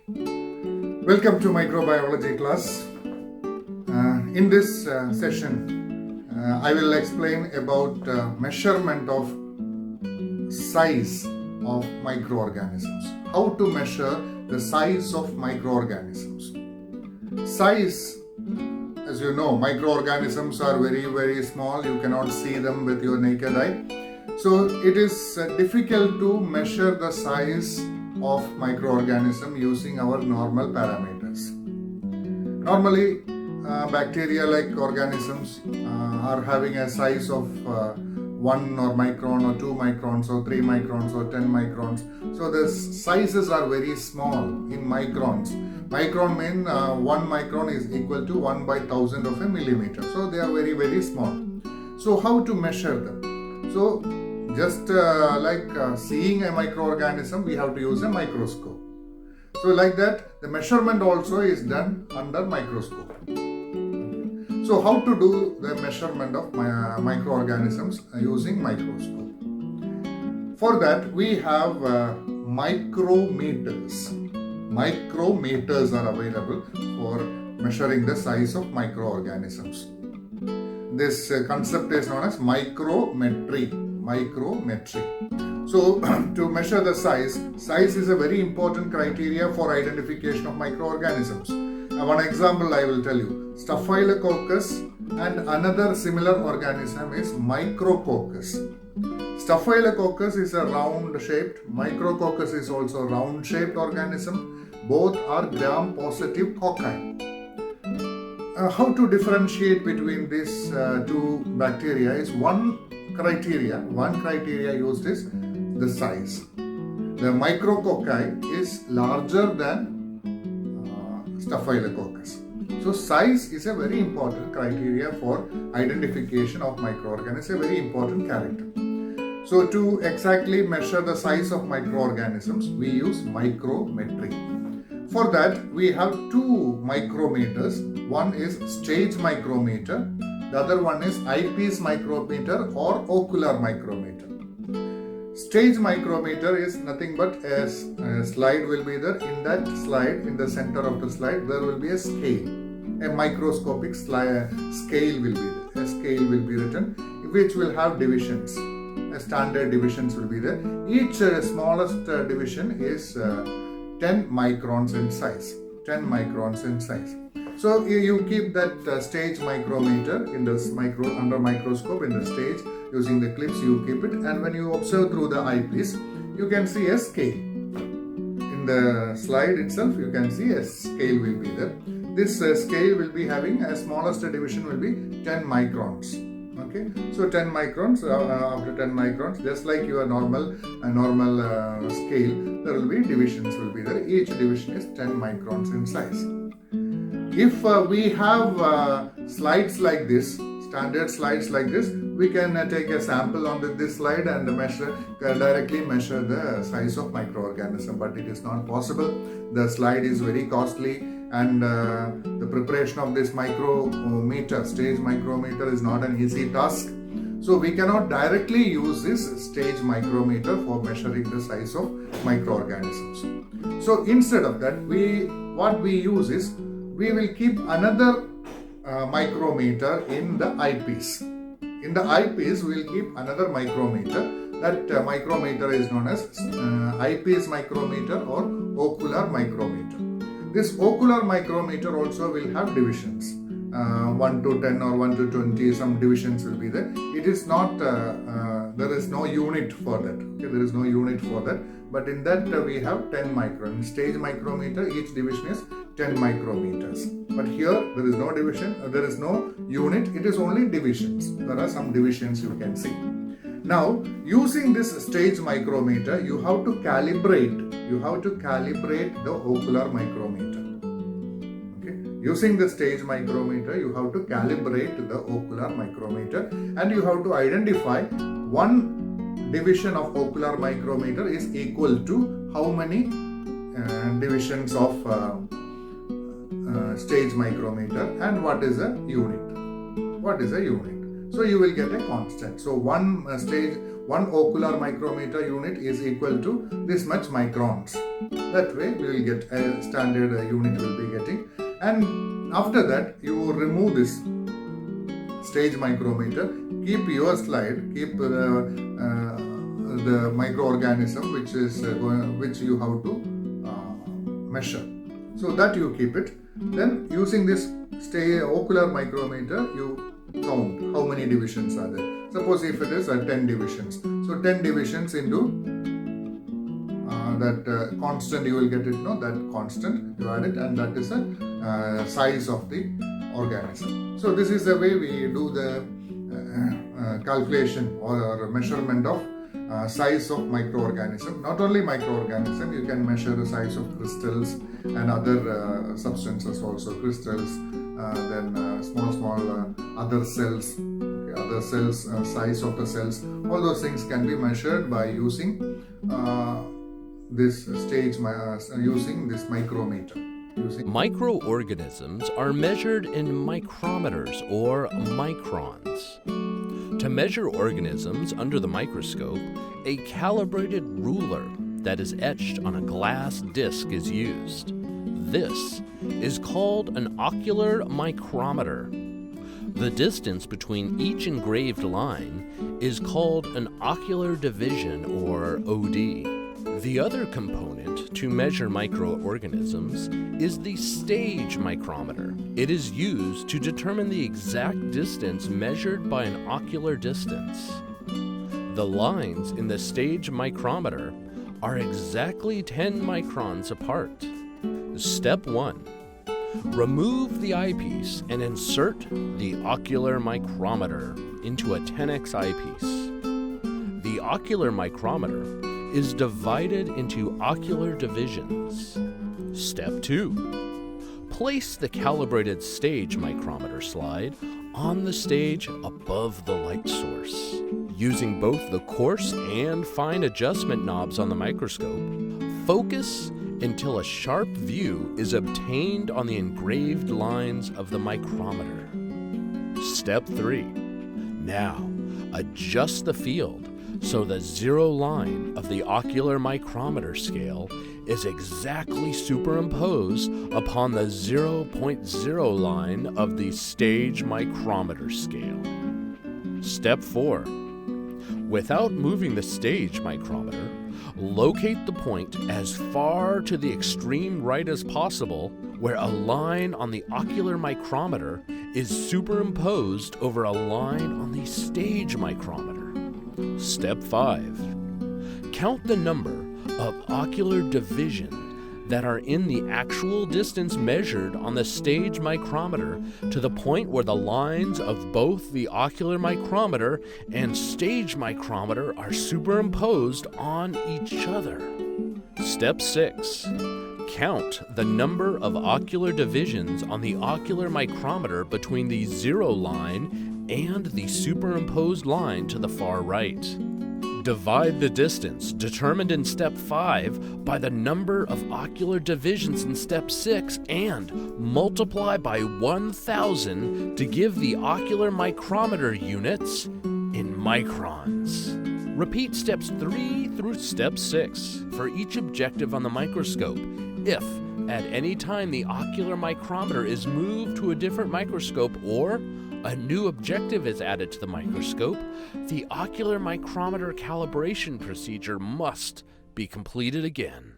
Welcome to microbiology class. In this session, I will explain about measurement of size of microorganisms. How to measure the size of microorganisms. Size, as you know, microorganisms are very small. You cannot see them with your naked eye. So it is difficult to measure the size of microorganism using our normal parameters. Normally, bacteria-like organisms are having a size of 1 or micron or 2 microns or 3 microns or 10 microns. So the sizes are very small in microns. Micron means 1 micron is equal to 1 by 1000 of a millimeter. So they are very small. So how to measure them? So just like seeing a microorganism, we have to use a microscope. So like that, the measurement also is done under microscope. So how to do the measurement of microorganisms using microscope? For that, we have micrometers. Micrometers are available for measuring the size of microorganisms. This concept is known as micrometry. So to measure the size is a very important criteria for identification of microorganisms. One example I will tell you. Staphylococcus and another similar organism is Micrococcus. Staphylococcus is a round shaped, Micrococcus is also a round shaped organism. Both are gram-positive cocci. How to differentiate between these two bacteria is one criteria used is the size. The micrococci is larger than Staphylococcus. So size is a very important criteria for identification of microorganisms, a very important character. So to exactly measure the size of microorganisms, we use micrometry. For that, we have two micrometers. One is stage micrometer. The other one is eyepiece micrometer or ocular micrometer. Stage micrometer is nothing but a slide will be there. In that slide, in the center of the slide, there will be a scale. A microscopic scale will be there. A scale will be written, which will have divisions. Standard divisions will be there. Each smallest division is 10 microns in size. 10 microns in size. So you keep that stage micrometer in this under microscope in the stage using the clips. You keep it, and when you observe through the eyepiece, you can see a scale. In the slide itself, you can see a scale will be there. This scale will be having a smallest division will be 10 microns. Okay, so 10 microns. After 10 microns, just like your normal scale, there will be divisions will be there. Each division is 10 microns in size. If we have slides like this, standard slides like this, we can take a sample on this slide and directly measure the size of microorganism. But it is not possible. The slide is very costly, and the preparation of this micrometer, stage micrometer, is not an easy task. So we cannot directly use this stage micrometer for measuring the size of microorganisms. So instead of that, what we use is, we will keep another micrometer in the eyepiece. In the eyepiece, we will keep another micrometer. That micrometer is known as eyepiece micrometer or ocular micrometer. This ocular micrometer also will have divisions. 1 to 10 or 1 to 20, some divisions will be there. It is not, there is no unit for that. Okay, there is no unit for that. But in that we have 10 micron. Stage micrometer, each division is 10 micrometers. But here there is no division, there is no unit, it is only divisions. There are some divisions you can see. Now, using this stage micrometer, you have to calibrate the ocular micrometer. Okay? Using the stage micrometer, you have to calibrate the ocular micrometer, and you have to identify one division of ocular micrometer is equal to how many divisions of stage micrometer, and what is a unit. So you will get a constant. So one ocular micrometer unit is equal to this much microns. That way we will get a standard unit will be getting. And after that you will remove this stage micrometer. Keep your slide. Keep the microorganism which you have to measure. So that you keep it. Then using this ocular micrometer, you count how many divisions are there. Suppose if it is 10 divisions. So 10 divisions into that constant, you will get it, no? That constant, you add it, and that is the size of the organism. So this is the way we do the calculation or measurement of size of microorganism. Not only microorganism, you can measure the size of crystals and other substances also. Crystals, then small other cells, size of the cells. All those things can be measured by using this using this micrometer. Microorganisms are measured in micrometers or microns. To measure organisms under the microscope, a calibrated ruler that is etched on a glass disc is used. This is called an ocular micrometer. The distance between each engraved line is called an ocular division or OD. The other component to measure microorganisms is the stage micrometer. It is used to determine the exact distance measured by an ocular distance. The lines in the stage micrometer are exactly 10 microns apart. Step 1. Remove the eyepiece and insert the ocular micrometer into a 10x eyepiece. The ocular micrometer is divided into ocular divisions. Step 2. Place the calibrated stage micrometer slide on the stage above the light source. Using both the coarse and fine adjustment knobs on the microscope, focus until a sharp view is obtained on the engraved lines of the micrometer. Step 3. Now, adjust the field so the zero line of the ocular micrometer scale is exactly superimposed upon the 0.0 line of the stage micrometer scale. Step 4. Without moving the stage micrometer, locate the point as far to the extreme right as possible where a line on the ocular micrometer is superimposed over a line on the stage micrometer. Step 5. Count the number of ocular divisions that are in the actual distance measured on the stage micrometer to the point where the lines of both the ocular micrometer and stage micrometer are superimposed on each other. Step 6. Count the number of ocular divisions on the ocular micrometer between the zero line and the superimposed line to the far right. Divide the distance determined in Step 5 by the number of ocular divisions in Step 6 and multiply by 1,000 to give the ocular micrometer units in microns. Repeat Steps 3 through Step 6 for each objective on the microscope. If at any time the ocular micrometer is moved to a different microscope or a new objective is added to the microscope, the ocular micrometer calibration procedure must be completed again.